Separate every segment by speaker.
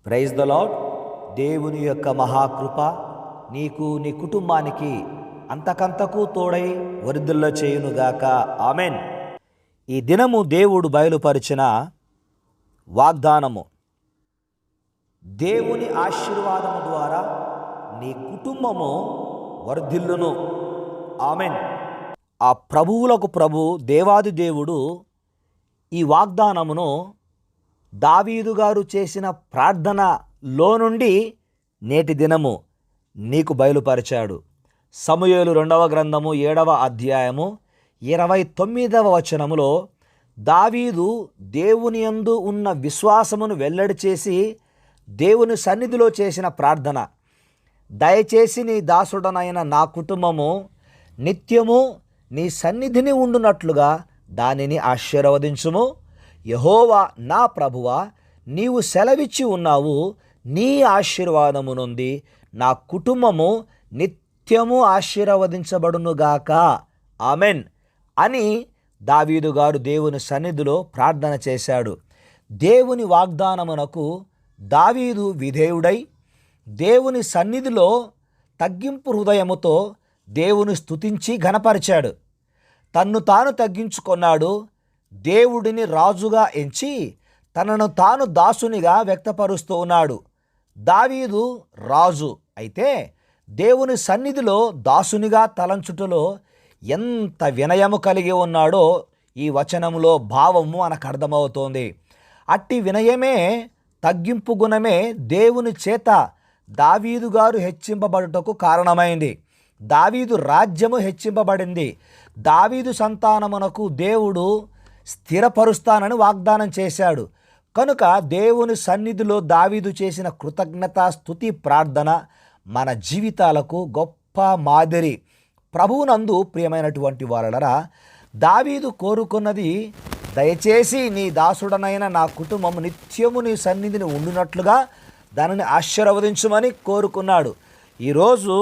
Speaker 1: Praise the lord. దేవుని యొక్క మహాకృప నీకు నీ కుటుంబానికి అంతకంతకు తోడై వరిదిల్ల చేయునుగాక. ఆమెన్. ఈ దినము దేవుడు బయలుపరిచిన వాగ్దానము, దేవుని ఆశీర్వాదము ద్వారా నీ కుటుంబము వర్ధిల్లును. ఆమెన్. ఆ ప్రభువులకు ప్రభు దేవాది దేవుడు ఈ వాగ్దానమును దావీదు గారు చేసిన ప్రార్థనలో నుండి నేటి దినము నీకు బయలుపరిచాడు. సమూయేలు 2వ గ్రంథము 7వ అధ్యాయము 29వ వచనములో దావీదు దేవుని యందు ఉన్న విశ్వాసమును వెల్లడి చేసి దేవుని సన్నిధిలో చేసిన ప్రార్థన, దయచేసి నీ దాసుడనైన నా కుటుంబము నిత్యము నీ సన్నిధిని ఉండునట్లుగా దానిని ఆశీర్వదించుము. యెహోవా నా ప్రభువా, నీవు సెలవిచ్చి ఉన్నావు, నీ ఆశీర్వాదము నుండి నా కుటుంబము నిత్యము ఆశీర్వదించబడునుగాక. ఆమెన్ అని దావీదు గారు దేవుని సన్నిధిలో ప్రార్థన చేశాడు. దేవుని వాగ్దానమునకు దావీదు విధేయుడై దేవుని సన్నిధిలో తగ్గింపు హృదయముతో దేవుని స్తుతించి ఘనపరిచాడు. తన్ను తాను తగ్గించుకొన్నాడు. దేవుడిని రాజుగా ఎంచి తనను తాను దాసునిగా వ్యక్తపరుస్తూ ఉన్నాడు. దావీదు రాజు అయితే దేవుని సన్నిధిలో దాసునిగా తలంచుటలో ఎంత వినయము కలిగి ఉన్నాడో ఈ వచనములో భావము మనకు అర్థమవుతోంది. అట్టి వినయమే, తగ్గింపు గుణమే దేవుని చేత దావీదు గారు హెచ్చింపబడుటకు కారణమైంది. దావీదు రాజ్యము హెచ్చింపబడింది. దావీదు సంతానమునకు దేవుడు స్థిరపరుస్తానని వాగ్దానం చేశాడు. కనుక దేవుని సన్నిధిలో దావీదు చేసిన కృతజ్ఞత స్తుతి ప్రార్థన మన జీవితాలకు గొప్ప మాదిరి. ప్రభువునందు ప్రియమైనటువంటి వారలరా, దావీదు కోరుకున్నది, దయచేసి నీ దాసుడనైన నా కుటుంబం నిత్యము నీ సన్నిధిని ఉండునట్లుగా దానిని ఆశీర్వదించుమని కోరుకున్నాడు. ఈరోజు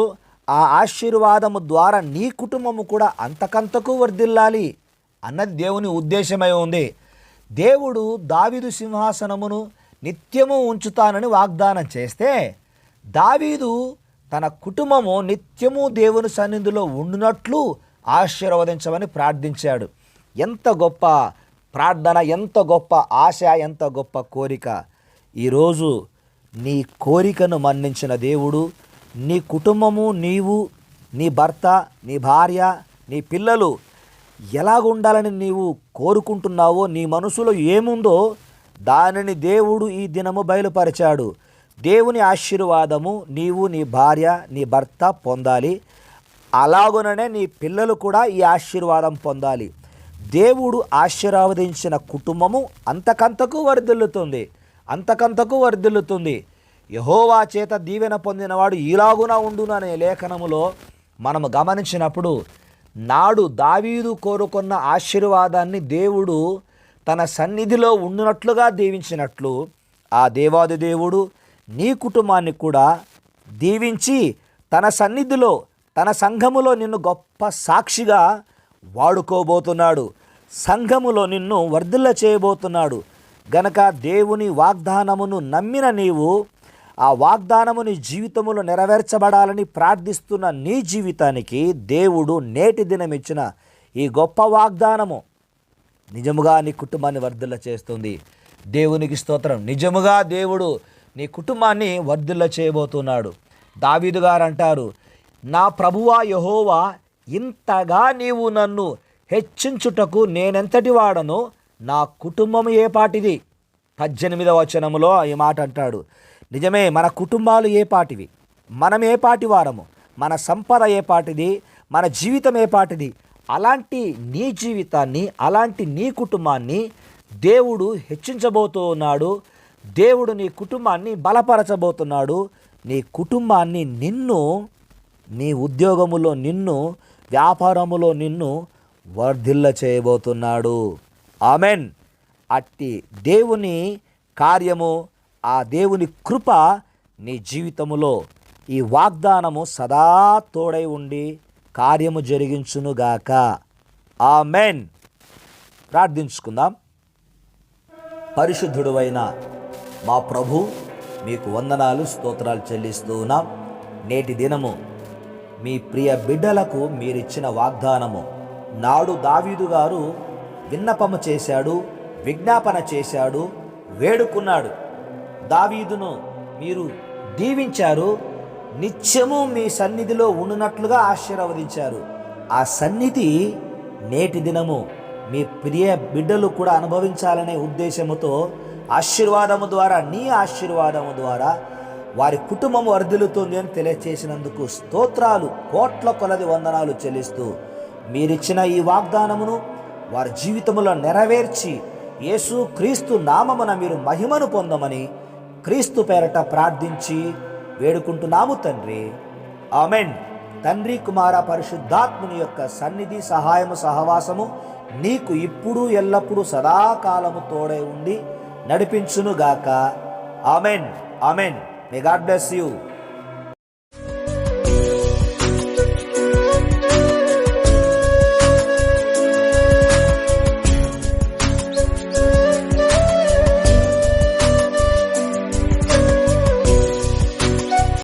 Speaker 1: ఆ ఆశీర్వాదము ద్వారా నీ కుటుంబము కూడా అంతకంతకు వర్ధిల్లాలి అన్నది దేవుని ఉద్దేశమై ఉంది. దేవుడు దావీదు సింహాసనమును నిత్యము ఉంచుతానని వాగ్దానం చేస్తే దావీదు తన కుటుంబము నిత్యము దేవుని సన్నిధిలో ఉండునట్లు ఆశీర్వదించమని ప్రార్థించాడు. ఎంత గొప్ప ప్రార్థన, ఎంత గొప్ప ఆశ, ఎంత గొప్ప కోరిక. ఈరోజు నీ కోరికను మన్నించిన దేవుడు నీ కుటుంబము, నీవు, నీ భర్త, నీ భార్య, నీ పిల్లలు ఎలాగుండాలని నీవు కోరుకుంటున్నావో, నీ మనసులో ఏముందో దానిని దేవుడు ఈ దినము బయలుపరిచాడు. దేవుని ఆశీర్వాదము నీవు, నీ భార్య, నీ భర్త పొందాలి. అలాగుననే నీ పిల్లలు కూడా ఈ ఆశీర్వాదం పొందాలి. దేవుడు ఆశీర్వదించిన కుటుంబము అంతకంతకు వర్ధిల్లుతుంది, అంతకంతకు వర్ధిల్లుతుంది. యెహోవా చేత దీవెన పొందినవాడు ఇలాగున ఉండును అనే లేఖనములో మనము గమనించినప్పుడు, నాడు దావీదు కోరుకున్న ఆశీర్వాదాన్ని దేవుడు తన సన్నిధిలో ఉండునట్లుగా దీవించినట్లు ఆ దేవాది దేవుడు నీ కుటుంబాన్ని కూడా దీవించి తన సన్నిధిలో, తన సంఘములో నిన్ను గొప్ప సాక్షిగా వాడుకోబోతున్నాడు. సంఘములో నిన్ను వర్ధిల్ల చేయబోతున్నాడు. గనక దేవుని వాగ్దానమును నమ్మిన నీవు, ఆ వాగ్దానము నీ జీవితంలో నెరవేర్చబడాలని ప్రార్థిస్తున్న నీ జీవితానికి దేవుడు నేటి దినం ఇచ్చిన ఈ గొప్ప వాగ్దానము నిజముగా నీ కుటుంబాన్ని వర్ధిల్ల చేస్తుంది. దేవునికి స్తోత్రం. నిజముగా దేవుడు నీ కుటుంబాన్ని వర్ధిల్ల చేయబోతున్నాడు. దావీదు గారు అంటారు, నా ప్రభువా యెహోవా, ఇంతగా నీవు నన్ను హెచ్చించుటకు నేనెంతటి వాడను, నా కుటుంబం ఏ పాటిది. 18వ వచనములో ఈ మాట అంటాడు. నిజమే, మన కుటుంబాలు ఏ పాటివి, మనం ఏ పాటి వారము, మన సంపద ఏ పాటిది, మన జీవితం ఏ పాటిది. అలాంటి నీ జీవితాన్ని, అలాంటి నీ కుటుంబాన్ని దేవుడు హెచ్చించబోతూ ఉన్నాడు. దేవుడు నీ కుటుంబాన్ని బలపరచబోతున్నాడు. నీ కుటుంబాన్ని, నిన్ను, నీ ఉద్యోగములో నిన్ను, వ్యాపారములో నిన్ను వర్ధిల్ల చేయబోతున్నాడు. ఆమెన్. అట్టి దేవుని కార్యము, ఆ దేవుని కృప నీ జీవితములో, ఈ వాగ్దానము సదా తోడై ఉండి కార్యము జరిగించునుగాక. ఆమెన్. ప్రార్థించుకుందాం. పరిశుద్ధుడువైన మా ప్రభు, మీకు వందనాలు, స్తోత్రాలు చెల్లిస్తూ ఉన్నాం. నేటి దినము మీ ప్రియ బిడ్డలకు మీరిచ్చిన వాగ్దానము, నాడు దావీదు గారు విన్నపము చేశాడు, విజ్ఞాపన చేశాడు, వేడుకున్నాడు. దావీదును మీరు దీవించారు, నిత్యము మీ సన్నిధిలో ఉండునట్లుగా ఆశీర్వదించారు. ఆ సన్నిధి నేటి దినము మీ ప్రియ బిడ్డలు కూడా అనుభవించాలనే ఉద్దేశముతో ఆశీర్వాదము ద్వారా, నీ ఆశీర్వాదము ద్వారా వారి కుటుంబం వర్ధిల్లుతుంది అని తెలియచేసినందుకు స్తోత్రాలు, కోట్ల కొలది వందనాలు చెల్లిస్తూ మీరిచ్చిన ఈ వాగ్దానమును వారి జీవితంలో నెరవేర్చి యేసు క్రీస్తు నామమున మీరు మహిమను పొందమని క్రీస్తు పేరట ప్రార్థించి వేడుకుంటున్నాము తండ్రి. ఆమెన్. తండ్రి, కుమార, పరిశుద్ధాత్ముని యొక్క సన్నిధి, సహాయము, సహవాసము నీకు ఇప్పుడు ఎల్లప్పుడూ సదాకాలము తోడై ఉండి నడిపించునుగాక. Amen. Amen. May God bless you.